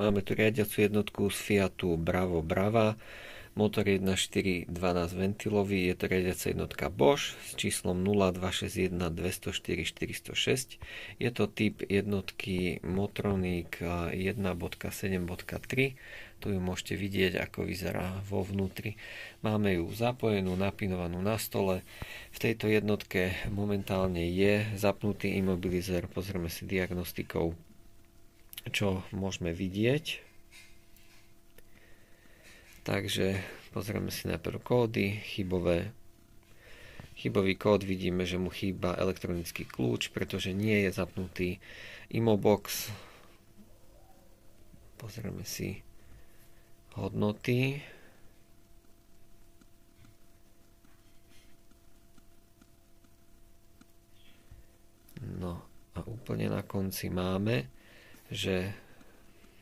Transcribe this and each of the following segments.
Máme tu riadiacu jednotku z Fiatu Bravo Brava, motor 1.4 12 ventilový, je to riadiaca jednotka Bosch s číslom 0261 204 406. Je to typ jednotky Motronic 1.7.3. Tu ju môžete vidieť, ako vyzerá vo vnútri. Máme ju zapojenú, napinovanú na stole. V tejto jednotke momentálne je zapnutý imobilizér. Pozrieme si diagnostikou, čo môžeme vidieť. Takže pozrieme si najprv kódy, chybový kód, vidíme, že mu chýba elektronický kľúč, pretože nie je zapnutý Imobox. Pozrieme si hodnoty. No a úplne na konci máme, že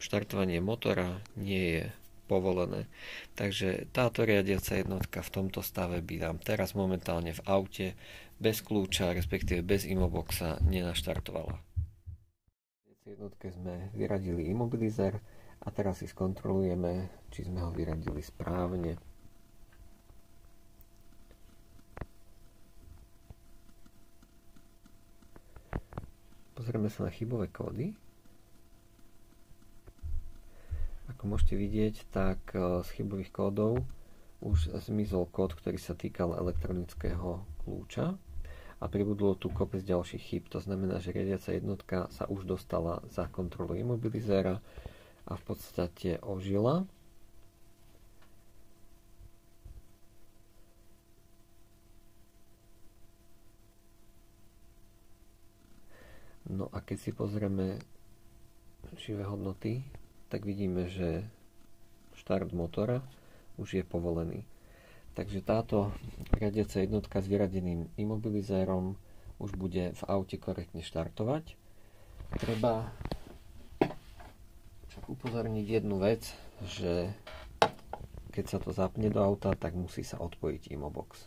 štartovanie motora nie je povolené. Takže táto riadiaca jednotka v tomto stave by nám teraz momentálne v aute bez kľúča, respektíve bez Imoboxa nenaštartovala. V jednotke sme vyradili imobilizér a teraz si skontrolujeme, či sme ho vyradili správne. Pozrieme sa na chybové kódy. Ako môžete vidieť, tak z chybových kódov už zmizol kód, ktorý sa týkal elektronického kľúča a pribudlo tu kopec ďalších chýb. To znamená, že riadiaca jednotka sa už dostala za kontrolu imobilizéra a v podstate ožila. No a keď si pozrieme živé hodnoty, tak vidíme, že štart motora už je povolený. Takže táto riadiaca jednotka s vyradeným imobilizérom už bude v aute korektne štartovať. Treba však upozorniť jednu vec, že keď sa to zapne do auta, tak musí sa odpojiť Imobox.